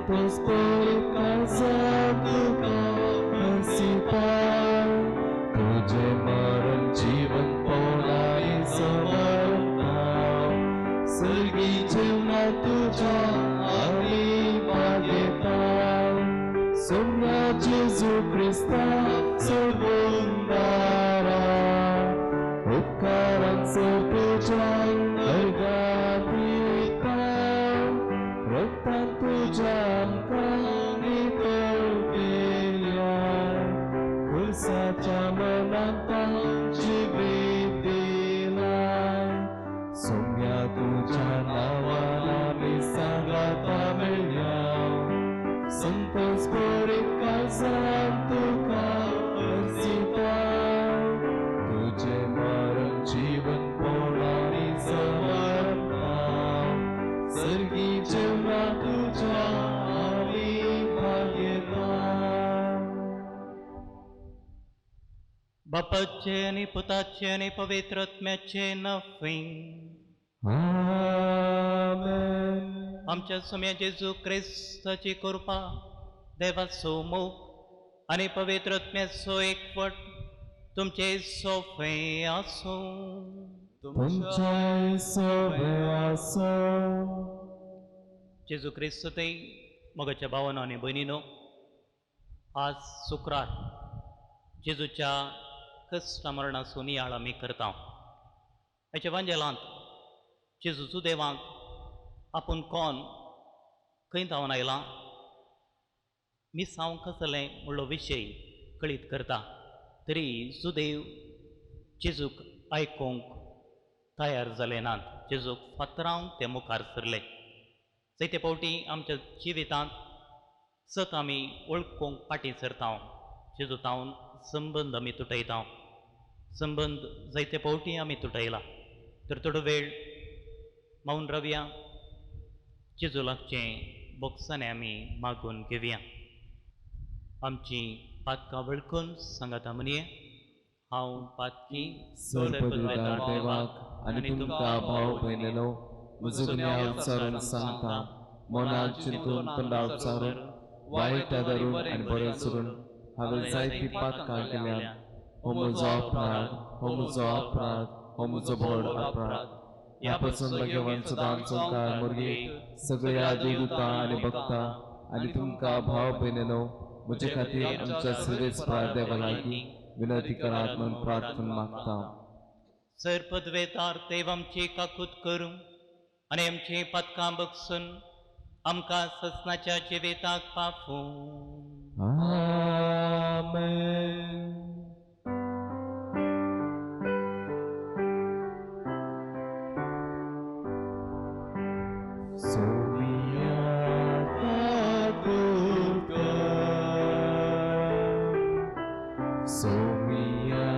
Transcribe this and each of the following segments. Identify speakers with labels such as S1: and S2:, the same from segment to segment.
S1: Santos por casa तुका हसिता तुझे मरण जीवन पोळाई समर्पता सर्गी जीवना तुझ्या आम्ही मागेता सोम्या जेजू ख्रिस्ता सोडून दारा उपकारांचो तुझ्या अर्गात दिता रक्तान तुझ्या आमकां नितळ केल्या खुर्साच्या मनांत जिवीत दिलाय सोम्या तुझ्या नांवान आमी सांगाता मेळ्या संतोष बरें काळजांत तुका हसिता तुझे मरण जीवन पोळानी समर्पता सर्गी जेवणा तुझ्या आमी मागेता
S2: बापाचे आणि पुताचे आणि पवित्र आत्म्याचे नफे
S1: आमेन
S2: आमच्या सोम्या जेजू ख्रिस्ताची कृपा देवाचो मोग आणि पवित्र आत्म्याचो एकवट तुमचे सोफे आसो
S1: तुमचे सोबे आसो
S2: जेजू ख्रिस्त ते मगाच्या भावांनो आणि भयणीनो आज शुक्रार जेजूच्या कश्ट मरणाचो नियाळ आमी करता हेच्या वांजेलांत जेजूचो देवाक आपूण कोण खंय धांवन आयला मिसांव कसले म्हणलो विशय कळीत करता तरी सुदैव जेजूक आयकूंक तयार जाले नात जेजूक फातरावंक ते मुखार सरले जायते फावटी आमच्या जिवितांत सत आमी वळखूंक फाटीं सरता जेजू तावन संबंद आमी तुटयता संबंद जायते फावटी आमी तुटयला तर थोडो वेळ मौन रावया जेजू लागचें बोगसाने आमी मागून घेवया आमची पातकां वळखून सांगाता म्हणये हांव पातकी
S1: सर्पदूतार देवाक आनी तुमकां भाव भयणीनो म्हजो गुन्यांव उच्चारून सांगता मनांत चिंतून तोंडां उच्चारून वायट धरून आनी बरें चुरून हांवें जायतीं पातकां केल्यात हो म्हजो अपराध हो म्हजो अपराध हो म्हजो व्हड अपराध ह्या पासून भगवान सदांच चोंकार मुर्गी सगळ्या देवदूतां आनी भक्तां आनी तुमकां भाव भयणीनो म्हजे खातीर आमच्या सर्वेस्परार देवा लागीं विनंती करात म्हणून प्रार्थना मागता
S2: सर्पद्वेतार देव आमची काकूत करूं आनी आमची पातकां बगसून आमकां ससनाच्या जिविताक पाफूं
S1: आमेन सोमिया काकूत सोमिया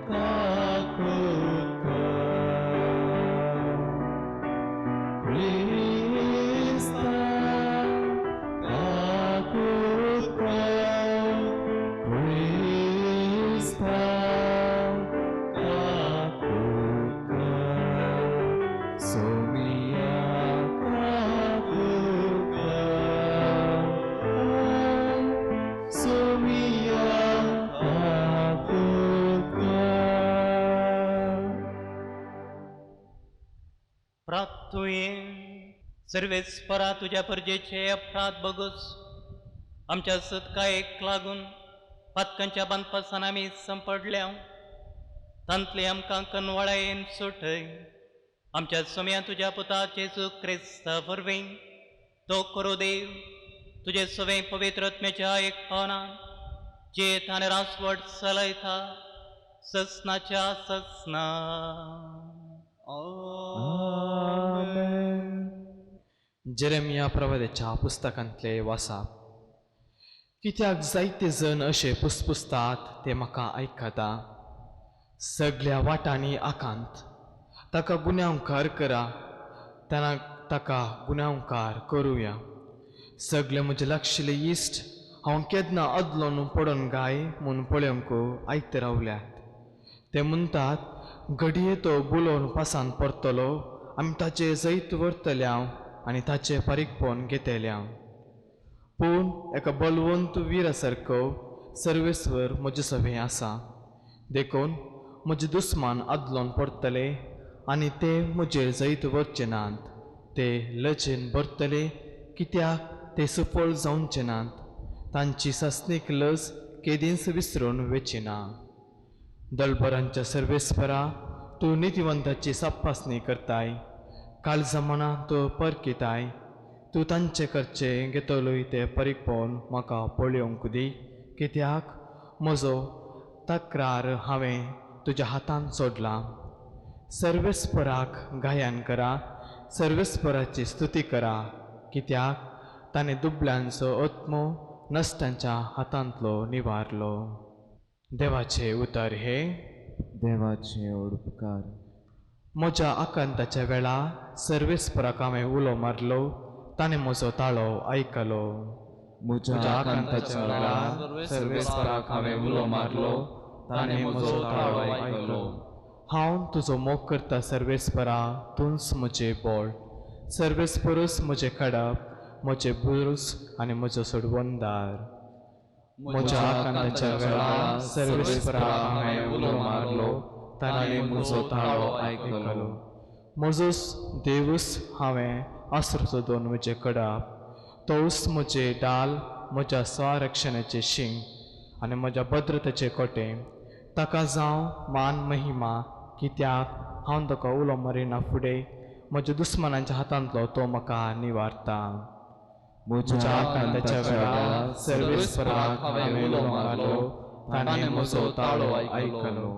S1: काकूत Krista काकूत Krista काकूत सोमिया काकूत सोमिया काकूत
S2: प्रार्थुये सर्वेस्परा तुझ्या परजेचे अपराध बघूस आमच्या सत्कायेक लागून पातकांच्या बांदपासान आमी संपडल्या तांतले आमकां कनवळायेन सुटय आमच्या सोम्या तुझ्या पुता जेजू क्रिस्त वरवीं तो करो देव तुझे सवे पवित्र आत्म्याच्या एक पावनान जेत आनी रासवट चलयता ससनाच्या ससना
S3: जेरेमिया प्रवाद्याच्या पुस्तकांतले वाचप कित्याक जायते जण अशे पुसपुसतात ते म्हाका आयकता सगळ्या वाटांनी आकांत ताका गुन्यांवकार करा ताका गुन्यांवकार करुया सगळे म्हजे लागशिल्ले इश्ट हांव केन्ना अदलो न्हू पडोन गाय म्हूण पळोवंक आयकते रावल्यात ते म्हणटात घडये तो बुलोवन पासान परतलो आमी ताचे जैत व्हरतल्या आनी ताचे पारीकपण घेतल्या पूण एका बलवंत वीरा सारको सर्वेस्वर म्हजे सभे आसा. देखून म्हजे दुस्मान आदलोन पडटले आनी ते म्हजेर जैत वरचे नात. ते लजेन भरतले कित्याक ते सफळ जावचे नात. तांची सासणीक लज केदींच विसरून वेचिना. दलबरांच्या सर्वेस्परा, तूं नितिवंताची तपासणी करताय. काळजा मना तूं परकिताय. तूं तांचे करचे घेतलोय ते परीकपण म्हाका पळोवंक दी. कित्याक म्हजो तक्रार हांवें तुज्या हातांत सोडला. सर्वेस्पराक गायन करा, सर्वेस्पराची स्तुती करा. कित्याक ताणें दुबळ्यांचो आत्मो नश्टांच्या हातांतलो निवारलो. देवाचे उतर हे.
S1: देवाचे उपकार.
S3: म्हज्या आकांताच्या वेळा सर्वेस्पराक हांवें उलो मारलो. ताणें म्हजो ताळो आयकलो.
S1: म्हज्या आकांताच्या वेळा सर्वेस्पराक हांवें उलो मारलो. ताणें म्हजो ताळो आयकलो.
S3: हांव तुजो मोग करता सर्वेस्परा, तूंच म्हजें बळ. सर्वेस्परूच म्हजें खडप, म्हजें बुरूस आनी म्हजो सोडवणदार. म्हज्या आकांताच्या वेळा सर्वेस्पराक हांवें उलो मारलो. ताणें म्हजो ताळो आयकलो. म्हजोच देवूस हांवें आसरो सोदून म्हजें कडप. तोच म्हजें डाल, म्हज्या स्वरक्षणाचें शिंग आनी म्हज्या भद्रतेचें कोटें. ताका जावं मान महिमा, कित्याक हांव ताका उलो मारिना फुडें म्हज्या दुस्मानांच्या हातांतलो तो म्हाका निवारता. म्हज्या आकांताच्या वेळा सर्वेस्पराक हांवें उलो मारलो. ताणें म्हजो ताळो आयकलो.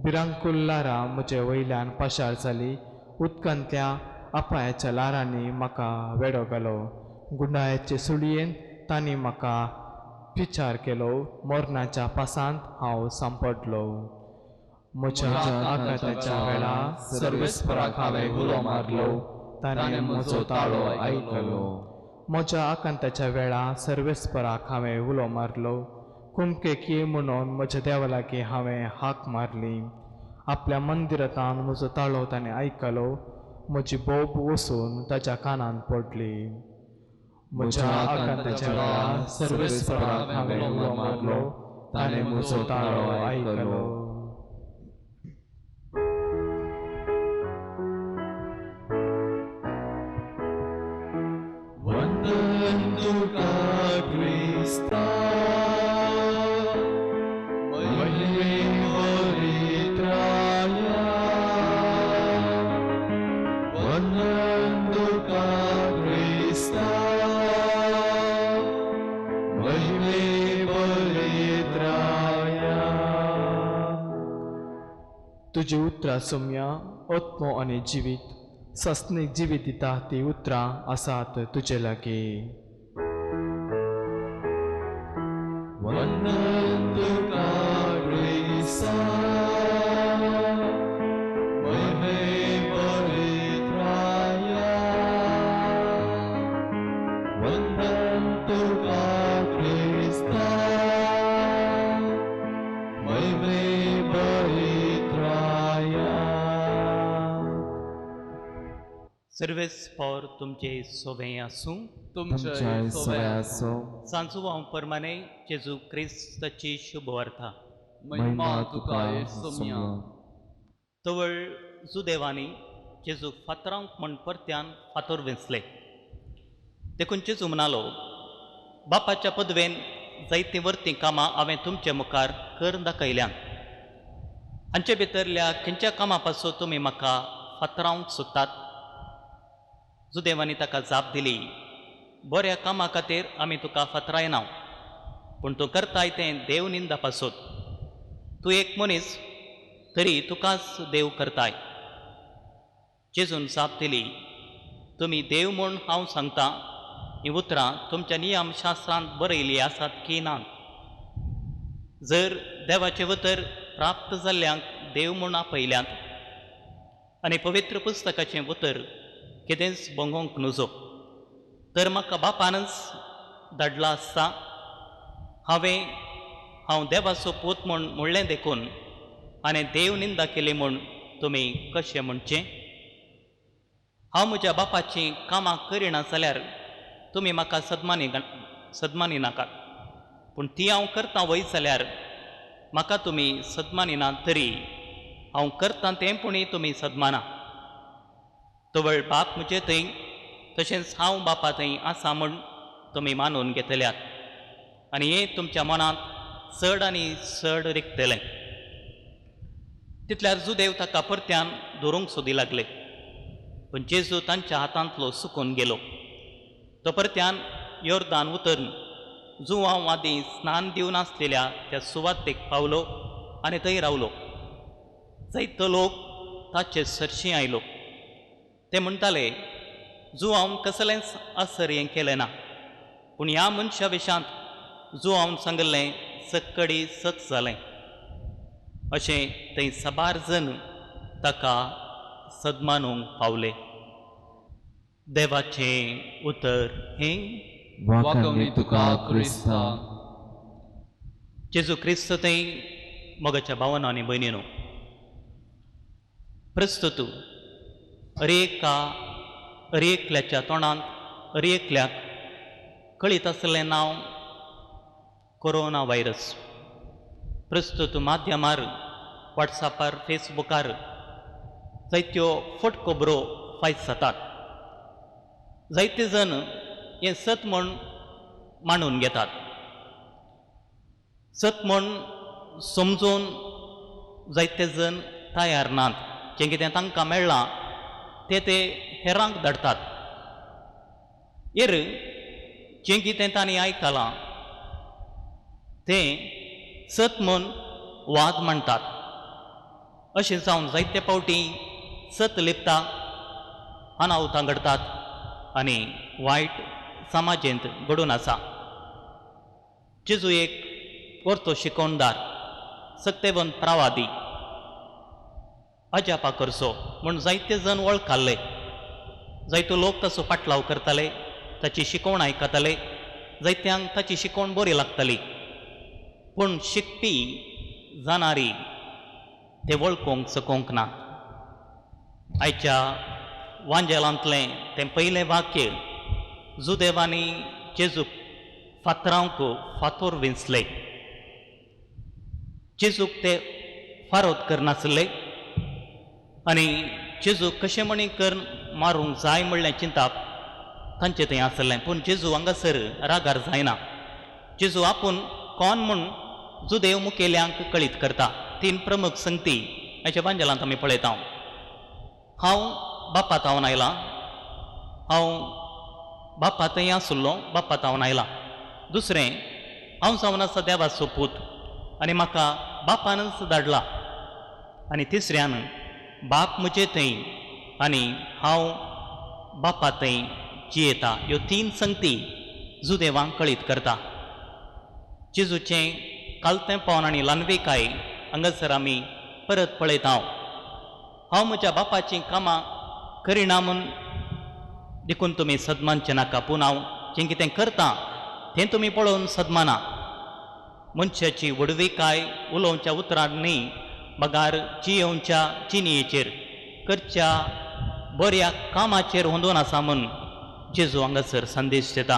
S3: भिरांकूल लारां म्हजे वयल्यान पाशार जाली. उदकांतल्या आपायाच्या लारांनी म्हाका वेडो घालो. गुंडाळ्याचे सुळयेन तांणी म्हाका पिचार केलो. मरणाच्या पासांत हांव सांपडलो. म्हज्या आकांताच्या वेळा सर्वेस्पराक हांवें उलो मारलो. ताणें म्हजो ताळो आयकलो. म्हज्या आकांताच्या वेळा सर्वेस्पराक हांवें उलो मारलो. कुमकेक ये म्हणून म्हज्या देवा लागीं हांवें हाक मारली. आपल्या मंदिरांत म्हजो ताळो ताणें आयकलो. म्हजी बोब वचून ताच्या कानांत पडली. म्हज्या आकांताच्या वेळा सर्वेस्पराक हांवें उलो मारलो. ताणें म्हजो ताळो आयकलो. वंदन तुका क्रिस्ता, महिमेवरीत राया. वंदन तुका क्रिस्ता, महिमेवरीत राया. तुजी उतरां सौम्या, आत्मो आनी जिवीत, सस्नीक जिवीत दिता ती उतरां आसात तुजे लागीं. वंदन तुका क्रिस्ता, महिमेवरीत राया. वंदन तुका क्रिस्ता, महिमेवरीत राया.
S2: सर्वेस्पर तुमचे सोबे आसूं.
S1: तुमचे सोबे आसूं.
S2: सांजू हांव परमाने जेजू क्रिस्ताची शुभ वार्ता.
S1: महिमा तुका सौम्या.
S2: तवळ सुदेवानी जेजू फातरांक म्हण परत्यान फातोर वेंचले. देखून जेजू म्हणालो, बापाच्या पदवेन जायतीं वर्तीं कामां हांवें तुमचे मुखार कर दाखयल्यान. हांचे भितरल्या खंयच्या कामा पासून तुमी म्हाका फातरावंक सोदतात? सुदेवानी ताका जाप दिली, बऱ्या कामा खातीर आमी तुका फातरायना, पूण तूं करताय तें देव निंदा पासून. तूं एक मनीस तरी तुकाच देव करताय. जेजून जाप दिली, तुमी देव म्हूण हांव सांगता हीं उतरां तुमच्या नियम शास्त्रांत बरयलीं आसात की ना. जर देवाचें उतर प्राप्त जाल्ल्यांक देव म्हूण आपयल्यांत आनी पवित्र पुस्तकाचें उतर कितेंच बंगोवंक नजो, तर म्हाका बापानच धाडला आसता. हांव देवाचो पूत म्हूण म्हणलें देखून आनी देव निंदा केली म्हूण तुमी कशें म्हणचें? हांव म्हज्या बापाचीं कामां करिना जाल्यार तुमी म्हाका सदमानी सदमानी नाकात, पूण ती हांव करतां वय जाल्यार म्हाका तुमी सदमानिना तरी हांव करतां तें पुणी तुमी सदमाना. तवळ बाप म्हजे थंय तशेंच हांव बापा थंय आसा म्हूण तुमी मानून घेतल्यात आनी हें तुमच्या मनांत चड आनी चड रिगतलें. तितल्यार जुदेव ताका परत्यान धरूंक सोदी लागले, पूण जेजू तांच्या हातांतलो सुकून गेलो. तो परत्यान योर्दान उतरून जुवांव आदीं स्नान दिवन आसलेल्या त्या सुवातेक पावलो आनी थंय रावलो. जायतो लोक ताचे सरशी आयलो. ते म्हणटाले, जुवांव कसलेंच आसर हें केलें ना, पूण ह्या मनशा विशांत जुवांवन सांगलें सक्कडी सत जालें. अशें थंय साबार जण ताका सदमानूंक पावले. देवाचें उतर हें
S1: वाकवणी तुका क्रिस्ता.
S2: जेजू क्रिस्त थंय मोगाच्या भावांनो आनी भयणीनो, प्रस्तुत अरेकल्याच्या तोंडांत अरेकल्याक कळीत आसलें नांव कोरोना व्हायरस. प्रस्तुत माध्यमार वॉट्सॅपार फेसबुकार जायत्यो फटखबरो फायज जातात. जायते जण हें सत म्हूण मांडून घेतात. सत म्हूण समजून जायते जण तयार नात. जें कितें तांकां मेळ्ळां ते हेरांक धाडटात. जें कितें तांणी आयकलां तें सत म्हूण वाद मांडटात. अशें जावन जायते फावटी सत लिपता, अनाहुतां घडटात आनी वायट समाजेंत घडून आसा. जेजू एक व्हरतो शिकोवणदार, सत्यवंत प्रवादी, अजापा करचो म्हूण जायते जण वळखाल्ले. जायतो लोक ताचो पाटलाव करताले, ताची शिकवण आयकताले. जायत्यांक ताची शिकवण बरी लागताली, पूण शिकपी जाणारी ते वळखूंक सकूंक ना. आयच्या वांजेलांतलें तें पयलें वाक्य जुदेवानी जेजूक फातरांक फातोर विंचले. जेजूक ते फारोत करनासले आनी जेजूक कशें म्हणी कर मारूंक जाय म्हणलें चिंताप तांचें थंय आसलें. पूण जेजू हांगासर रागार जायना. जेजू आपूण कोण म्हूण जुदेव मुखेल्यांक कळीत करता. 3 प्रमुख संगती हाच्या बांजलांत आमी पळयता. हांव बापा तावन आयलां, हांव बापा थंय आसुल्लो, बापा तावन आयलां. दुसरें, हांव जावन आसा देवाचो पूत आनी म्हाका बापानच धाडला. आनी तिसऱ्यान, बाप म्हजे थंय आनी हांव बापा थंय जियेता. ह्यो 3 संगती जुदेवांक कळीत करता. जेजूचें कालतेंपण आनी ल्हानवेकाय हांगासर आमी परत पळयता. हांव म्हज्या बापाचीं कामां करिना म्हूण देखून तुमी सदमानचे नाका, पूण हांव जें कितें करतां तें तुमी पळोवन सदमाना. मनशाची वडवीकाय उलोवच्या उतरांत न्ही, बगार जियोवच्या जिणयेचेर, करच्या बऱ्या कामाचेर होंदून आसा म्हूण जेजू हांगासर संदेश दिता.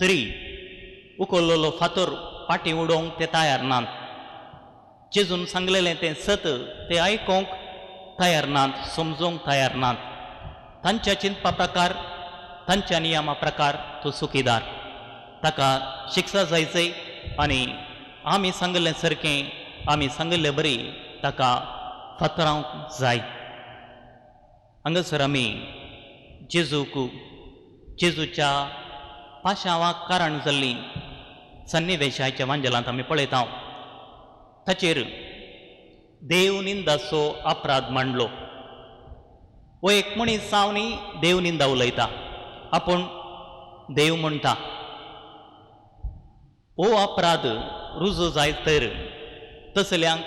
S2: तरी उखल्लोलो फातर फाटीं उडोवंक ते तयार नात. जेजून सांगलेलें तें सत ते आयकूंक तयार नात, समजूंक तयार नात. तांच्या चिंतपा प्रकार, तांच्या नियमा प्रकार तो चुकीदार. ताका शिक्षा जायचय आनी आमी सांगलें सारकें, आमी सांगलें बरी ताका फातरावंक जाय. हांगासर आमी जेजूच्या पाशांवाक कारण जाल्ली सन्निवेशाच्या वांजलांत आमी पळयता. ताचेर देवनिंदाचो अपराध मांडलो. हो एक मनीस जावनी देवनिंदा उलयता, आपूण देव म्हणटा. हो अपराध रुजू जायत तर तसल्यांक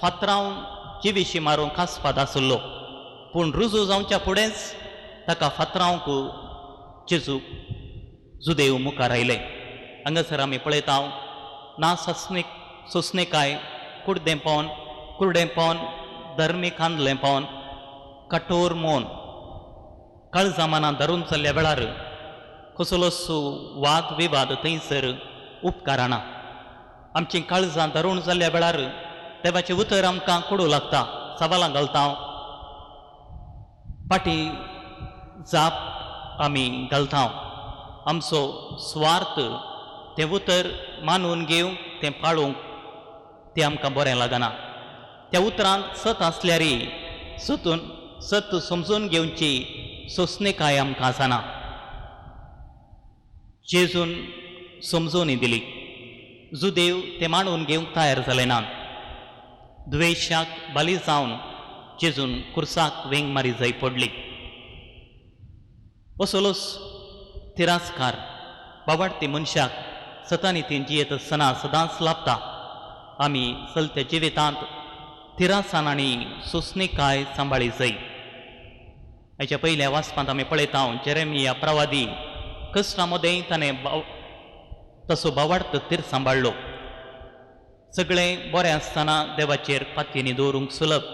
S2: फातरावन जिवीशी मारूंक आस्पाद आसलो, पूण रुजू जावच्या फुडेंच ताका फातरावंक जेजू जुदेव मुखार आयले. हांगासर आमी पळयता ना सोंसणेकाय, कुर्डेपण, धर्मीक कसलोच वाद विवाद थंयसर उपकारना. आमची काळजां धरून जाल्ल्या वेळार देवाचें उतर आमकां कडू लागता. सवालां घालता फाटी जाप आमी घालता. आमचो स्वार्थ तें उतर मानून घेवंक तें पाळूंक तें आमकां बरें लागना. त्या उतरांत सत आसल्यारय सत समजून घेवची सोंसणेकाय आमकां आसना. जेजून समजून दिली. जुदेव ते मांडून घेवंक तयार जाले नात. द्वेशाक बली जावन जेजून कुर्साक वेंग मारी जाय पडली. असलोच तिरास्कार बावाडते मनशाक सतानितीन जियेत आसतना सदांच लाभता. आमी चलत्या जिवितांत तिरासान आनी सोंसणेकाय सांबाळी जाय. हेच्या पयल्या वाचपांत आमी पळयता जेरेमिया प्रवादी कश्टामदें ताणें तसो बावार्थ तिर सांबाळ्ळो. सगळें बरें आसतना देवाचेर पातयेनी दवरूंक सुलभ.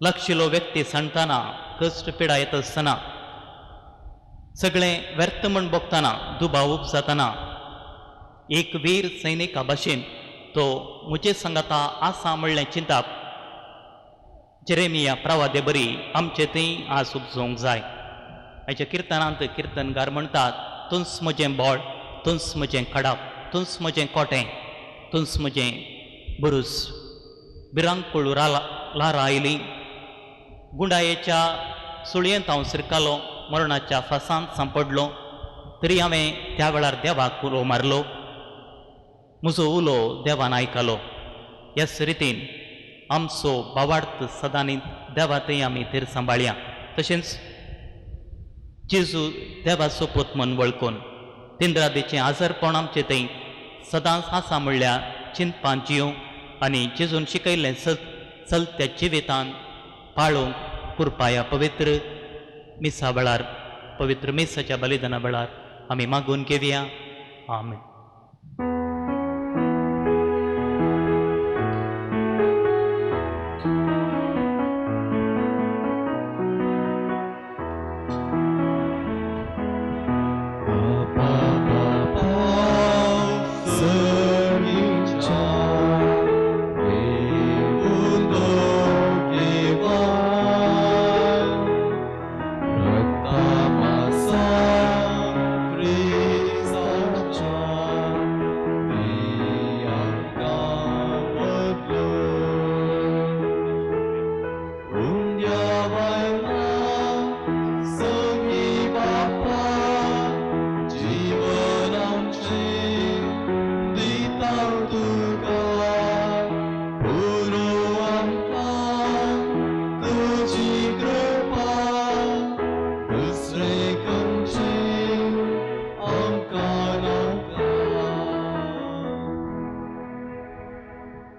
S2: लक्षिलो व्यक्ती सांडटाना कश्ट पिडा येत आसतना सगळें व्यर्थ म्हण बगतना दुबाव जातना एक वीर सैनिका भाशेन तो म्हजे सांगाता आसा म्हणलें चिंताप जेरेमिया प्रवादे बरी आमचे थंय आस उपजोवंक जाय. हेच्या किर्तनांत किर्तनकार म्हणटात तुंस म्हजें बोळ, तुंस म्हजें खडाप, तुंस म्हजें कोटें, तुंस म्हजें बुरूस. भिरांकूळ लारां आयलीं. गुंडायेच्या सुळयेंत हांव शिरकालो, मरणाच्या फासांत सांपडलो. तरी हांवें त्या वेळार देवाक उलो मारलो. म्हजो उलो देवान आयकलो. ह्याच रितीन आमचो बावार्थ सदांनी देवा थंय आमी तिर सांबाळया. तशेंच जेजू देवाचो पूत म्हूण वळखून तिंद्रादेचें आजारपण आमचे थंय सदांच आसा म्हणल्यार चिंतपान जियोंक आनी जेजून शिकयल्लें चलत्या जिवितांत पाळूंक कुरपाया पवित्र मिसा वेळार पवित्र मिसाच्या बलिदाना वेळार आमी मागून घेवया. आमेन.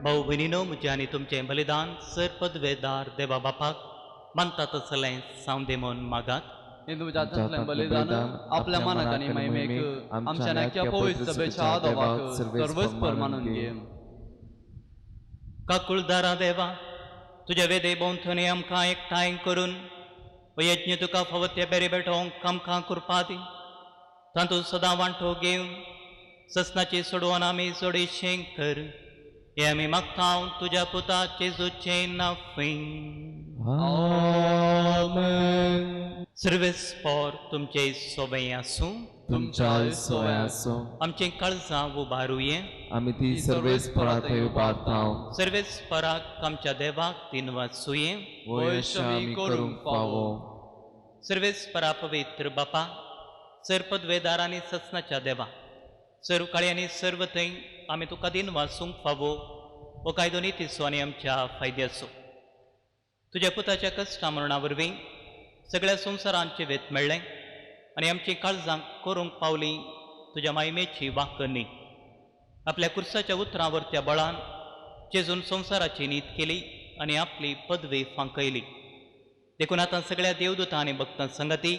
S2: भाऊ भयणीनो, म्हजें आनी तुमचें बलिदान सर पदवेदार देवा बापाक मानता तसलें सावंदे म्हूण मागात.
S4: हिंदू जातांतलें बलिदान आपल्या मनाक आनी महिमेक आमच्या नाक्या पवित्र सभेच्या आदोबाक सर्वस्पर मानून घे.
S2: काकुळदारा देवा, तुज्या वेदे भोंवतणी आमकां एकठांय करून यज्ञ तुका फावो ते बेरे बेठोवंक आमकां कृपा दी. तातूंत सदां वांटो घेवन ससनाची सोडवण आमी चडशें कर. हे आमी मागता तुज्या पुता जेजूचें नांवान.
S1: आमेन.
S2: सर्वेस्पर तुमचे सोबे आसूं.
S1: तुमच्या सोय आसूं.
S2: आमचें काळजां उबारुये.
S1: आमी ती सर्वेस्परा थंय उबारता.
S2: सर्वेस्पराक आमच्या देवाक तीन वाचुये.
S1: वयश आमी करूंक फावो.
S2: सर्वेस्परा पवित्र बापा, सर पदवेदार आनी ससनाच्या देवा, सर काळी आनी सर्व थंय आमी तुका दिन वाचूंक फावो हो कायदो नितीचो आनी आमच्या फायद्याचो. तुज्या पुताच्या कश्टा मरणा वरवीं सगळ्या संवसारांचें वेत मेळ्ळें आनी आमची काळजां करूंक पावली तुज्या मायमेची वाकणी. आपल्या कुर्साच्या उतरांवर त्या बळान जेजून संवसाराची नीत केली आनी आपली पदवी फांकयली. देखून आतां सगळ्या देवदूतां आनी भक्तां संगती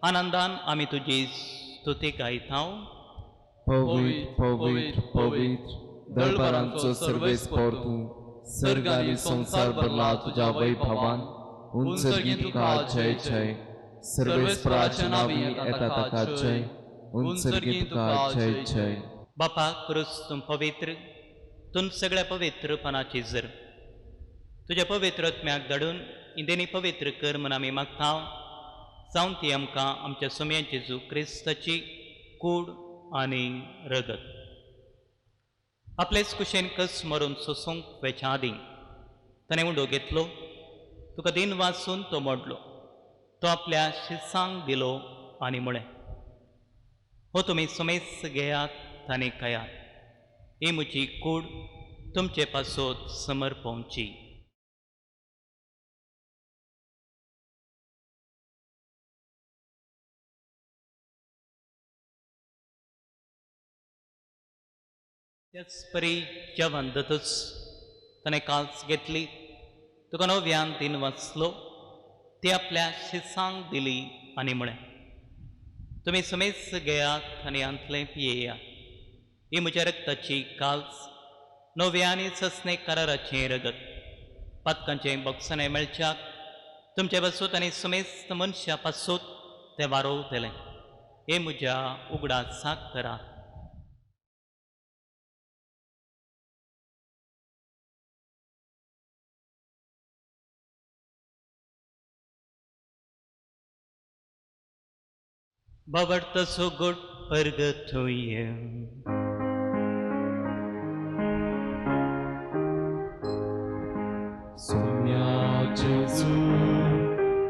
S2: आनंदान आमी तुजी स्तुती गायता.
S1: पवित्र पवित्र पवित्र दरबारांचो सर्वेस्पर तूं. सर्ग आनी संसार भरला तुज्या वैभवान. उंचरगी तुका जय जय. सर्वेस्पराच्या नावी येता ताका जय उंचरगी तुका जय जय
S2: बापा क्रूस तुम पवित्र तुम सगळ्या पवित्रपणाची जर तुझ्या पवित्र आत्म्याक धाडून इंदेनी पवित्र कर म्हूण आमी मागता जावन ती आमकां आमच्या सुमयांची जेजू क्रिस्ताची कूड आनी रगत आपलेच कुशेन कस मरून सोसूंक वेच्या आदीं ताणें उंडो घेतलो तुका दिन वाचून तो मोडलो तो आपल्या शिसांक दिलो आनी म्हळें हो तुमी सुमेस घेयात आनी खायात ही म्हजी कूड तुमचे पासोत समर्पवची त्याच परी जेवण जातच ताणें काल्स घेतली तुका नव्यान दिन वाचलो ती आपल्या शिसांक दिली आनी म्हळें तुमी समेस घेयात आनी आंतलें पियेयात ही म्हज्या रक्ताची काल्स नव्या आनी ससणे कराराचें रगत पातकांचें बॉक्सांनी मेळच्याक तुमचे पासूत आनी समेस्त मनशा पासूत तें वारोवतलें हे म्हज्या उगडासाक करात Bavarta so good purgatory.
S1: Saumya जेजू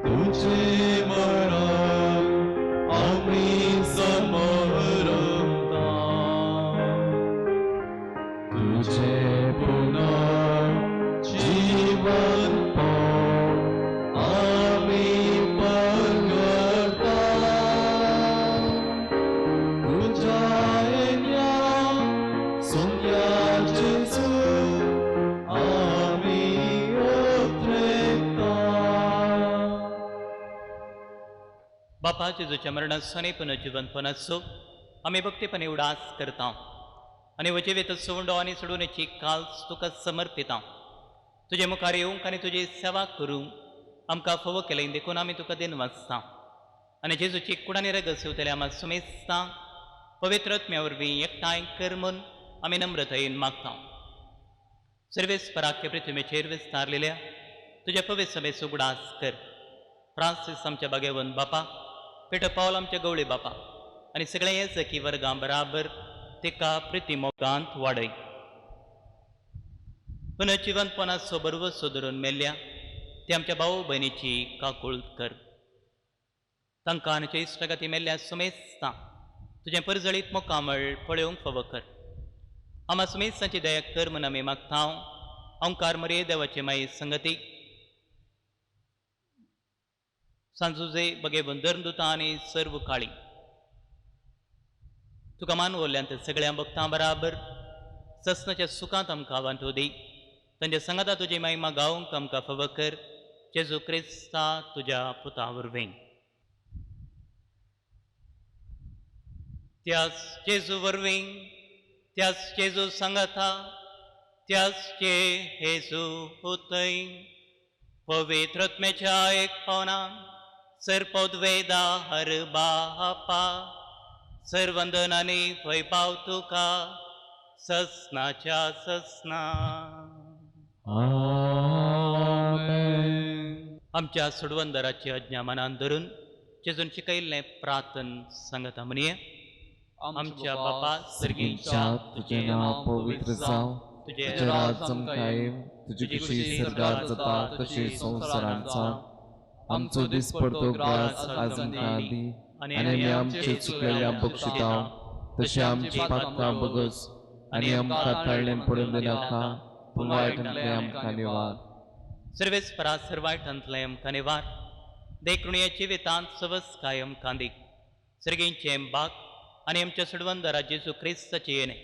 S1: तुझे मरण आम्ही समरता तुझे पुनः जीवन पाव आम्ही पगडता तुझ्या येण्या सोम्या जेजू
S2: बापा जेजूच्या मरणासो पुनर्जीवनपणाचो आमी भक्तीपणे उडास करता आनी वजिवेत सोंडो आनी सोडूनेची काल्स तुका समर्पिता तुजे मुखार येवंक आनी तुजी सेवा करूंक आमकां फोव केलें देखून आमी तुका दिन वाचता आनी जेजूची कुडानी रगत सेवतले आम्हा सुमेस्ता पवित्र आत्म्या वरवीं एकठांय कर म्हूण आमी नम्रतायेन मागता सर्वेस्पराख्य पृथ्वीचेर विस्तारलेल्या तुज्या पवित्र सभेचो उगडास कर फ्रांसीस आमच्या बागेवन बापा पेटर पावल आमच्या गवळी बापा आनी सगळे येजकी वर्गां बराबर तिका प्रिती मोगांत वाडय पुनर्जीवनपणाचो बरवो सोदरून मेल्ल्या ते आमच्या भाऊ भयणीची काकूळट कर तांकां आनी इश्टगाती मेल्ल्या सुमेस्ता तुजें परजळीत मोकामळ पळोवंक फावो कर आम्हा सुमेस्ताची दया कर म्हूण आमी मागता ओंकार मरे देवाचे माई संगती सांजुजे बगे धर्मदुतां आनी सर्व काळी तुका मान वल्ल्यान ते सगळ्या भक्तां बराबर ससनाच्या सुखांत आमकां वांटो दी तांच्या संगता तुजी महिमा गावंक आमकां फावो कर जेजू क्रिस्ता तुज्या पुता वरवीं त्याच जेजू वरवीं त्याच जेजू संगता त्याच जेजू पुतय पवित्र आत्म्याच्या एक पावनान सर्पोद्वेदा हर बापा सर्वंदनानी वैभाव तुका ससनाच्या ससना आमच्या सुडवंदराची आज्ञा मनान धरून जेजून शिकयल्लें प्रार्थन सांगता म्हणया आमच्या बापा
S1: सर्गीच्या तुझे नाव पवित्र जावं
S2: तुझे
S1: तुझे राज्य कायम तुझी खुशी सरकार जाता तशी संवसारांत जावं आमचो दिसपडतो ग्रास आज आमकां दी आनी आमी आमचे चुकलेल्या बक्षितांव तशें आमची पातकां बगस आनी आमकां ताळ्ळें पडून दिनाका पूण वायटांतले आमकां निवार
S2: सर्वेस्परा सर्वायटांतले आमकां निवार देखृणयाची वेतांत सवस कायम कांदीक सर्गींचे बाग आनी आमच्या सुडवंदरा जेजू क्रिस्ताचे येणे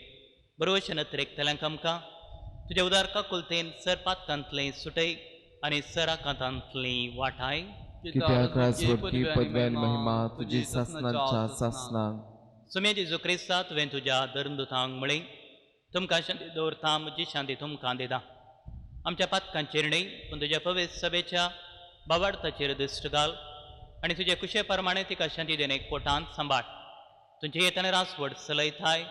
S2: बरोवशे नत्रेकतल्यांक आमकां तुज्या उदारका कुलतेन सरपातकांतलें सुटय आनी सराकांतांतली वाटाय
S1: कित्याक राजवटी पदव्यान महिमा तुजी सासनांच्या सासनांक
S2: सुमे जेजू क्रिस्ता तुवें तुज्या धर्मदुतांक म्हळें तुमकां शांती दवरता म्हजी शांती तुमकां दिता आमच्या पातकांचेर न्हय पूण तुज्या पवित्र सभेच्या बावार्थाचेर दिश्ट घाल आणि तुझे कुशेप्रमाणे तिका शांती देणे कोटांत सांबाळ. तुझे येताना रासवड सलय थाय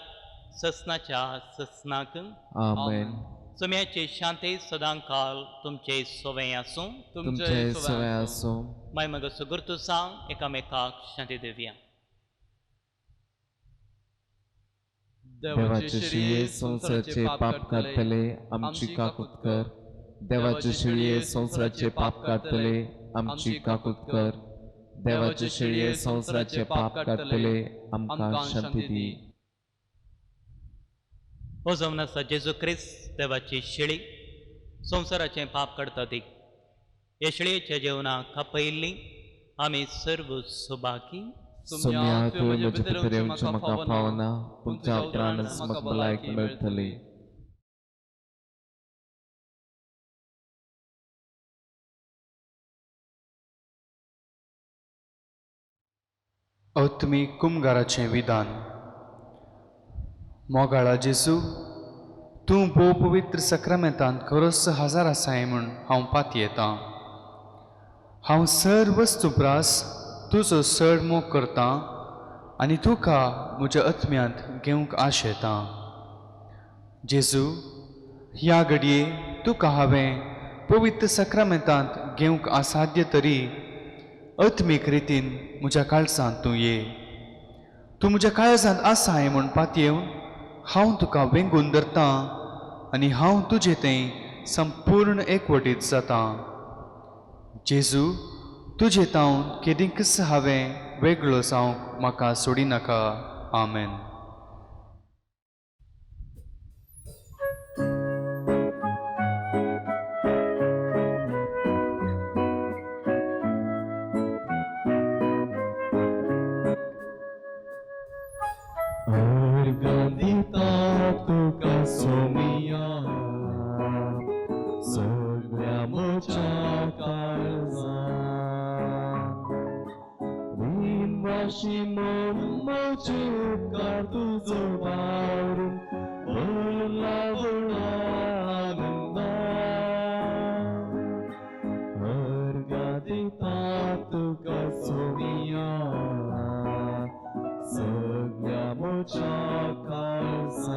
S2: ससनाच्या ससनाक.
S1: आमेन.
S2: सुम्याचे शांती सदां काल तुमचे सोवे आसूं.
S1: तुमचे सवय असो.
S2: माय मग सुगुर्तू सांग एकामेकाक शांती देवया.
S1: देवाचे शिळये संसाराचे पाप काढतले आमची काकूत कर. देवाचे शिळये संसाराचे पाप काढतले आमची काकूत कर. देवाचे शिळये संसाराचे पाप काढतले आमकां शांती दी.
S2: हो जावन आसा जेजू क्रिस्त देवाची शिळी संसाराचे पाप काडटा ती. हे शिळयेच्या जेवणाक खापयल्ली आमी सर्व सुबाकी.
S1: सोम्या तूं म्हजे भितर येवचें म्हाका फावना पूण त्या उपरांतच म्हाका भलायकी मेळटली.
S5: अवतमी कुमगाराचें विधान. मोगाळा जेजू, तूं भोव पवित्र सक्रामेंतांत खरोच हाजार आसाय म्हूण हांव पाती येतां. हांव सर्व वस्तुप्रास तुजो चड मोग करतां आनी तुका म्हज्या आत्म्यांत घेवंक आश येतां. जेजू, ह्या घडये तुका हांवें पवित्र सक्रामेंतांत घेवंक असाध्य तरी आत्मीक रितीन म्हज्या काळजांत तूं ये. तूं म्हज्या काळजांत आसाय म्हूण पातयेवन येवन हांव तुका वेंगून धरतां आनी हांव तुजें तें संपूर्ण एकवटीत जातां. जेजू, तुजे तावन केदींकच हांवें वेगळो जावंक म्हाका सोडिनाका. आमेन.
S1: दिता तुका सोमिया सगळ्या म्हज्या काळजांत. बिनवाशी म्हूण म्हजे उपकार तुजो वावरून भरला व्हडा आनंदान. अर्गा दिता तुका सोमिया सगळ्या म्हज्या काळजांत.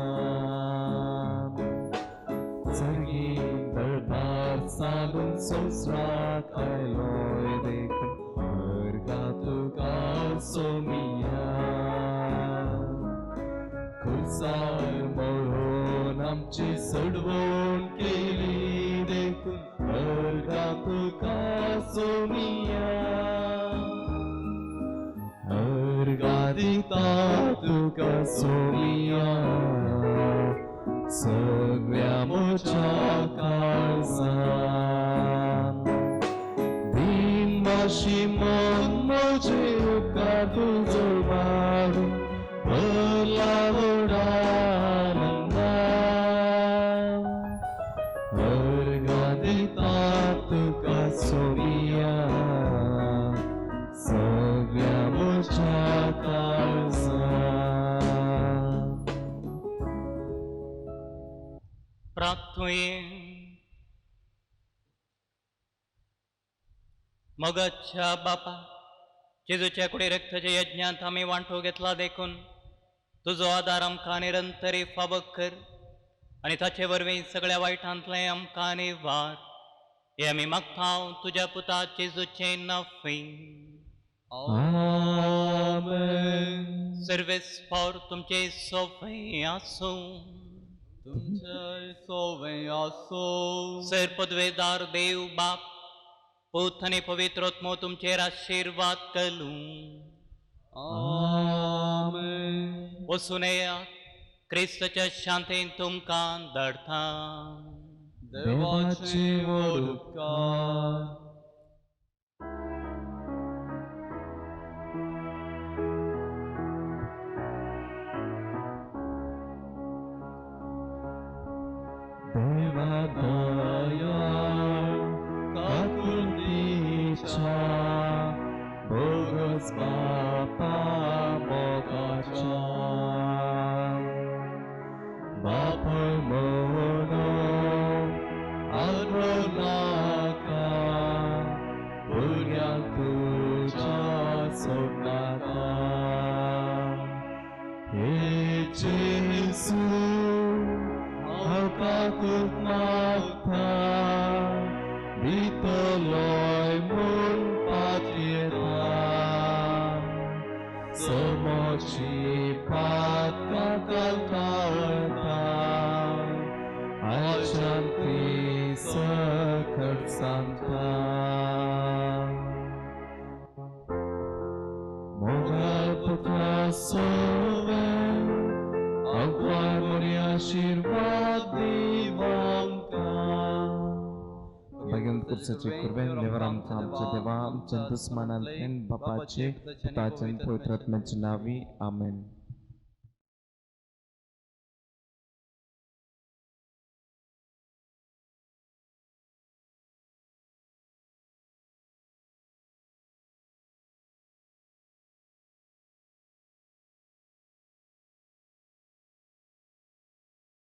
S1: सर्गीक दरबार सादून संवसाराक आयलोय देखून अर्गा तुका सोमिया. खुर्सार मळून आमची सडवण केली देखून अर्गा तुका सोमिया. अर्गा दिता तुका सोमिया सगळ्या म्हज्या काळजांत. बिनवाशी म्हूण म्हजे उपकार तुजो वाडून भरला व्हडा आनंदान. अर्गा दिता तुका सोमिया सगळ्या म्हज्या काळजांत.
S2: प्रार्थोये. मोगाच्या बापा, जेजूच्या कुडी रक्ताच्या यज्ञांत आम्ही वांटो घेतला देखून तुजो आदार आमकां निरंतरी फावो कर आनी ताचे वरवीं सगळ्या वायटांतले आमकां निवार. हे आमी मागता तुज्या पुता जेजूचे नांवान.
S4: आमेन.
S2: सर्वेस्पर तुमचे सोवे आसूं.
S4: तुमचे सोवे आसूं.
S2: सर पदवेदार देव बाप, पूत आनी पवित्रोत्मो तुमचेर आशीर्वाद करूं.
S4: आमेन.
S2: वचून येयात. क्रिस्ताच्या शांतीन तुमकां धाडटा.
S4: देवाचे व्हड उपकार.
S1: देवा दयाळ काकुळतीच्या बोगस बापा मोगाच्या. बापय म्हणून आदर नाका भुरग्यांक तुज्या Jésus, hakatot magta, ditaloy mon patietan, semochipat kakaltautan, achanti sekert santan. Moga putra soven, akwai mori आशीर्वाद दिवांका. Bagaimana kursaचे kurben lewaram आमच्या देवा आमच्या दुश्मनांना बापाचे पिताचे पवित्र आत्म्याचे नावी आमेन.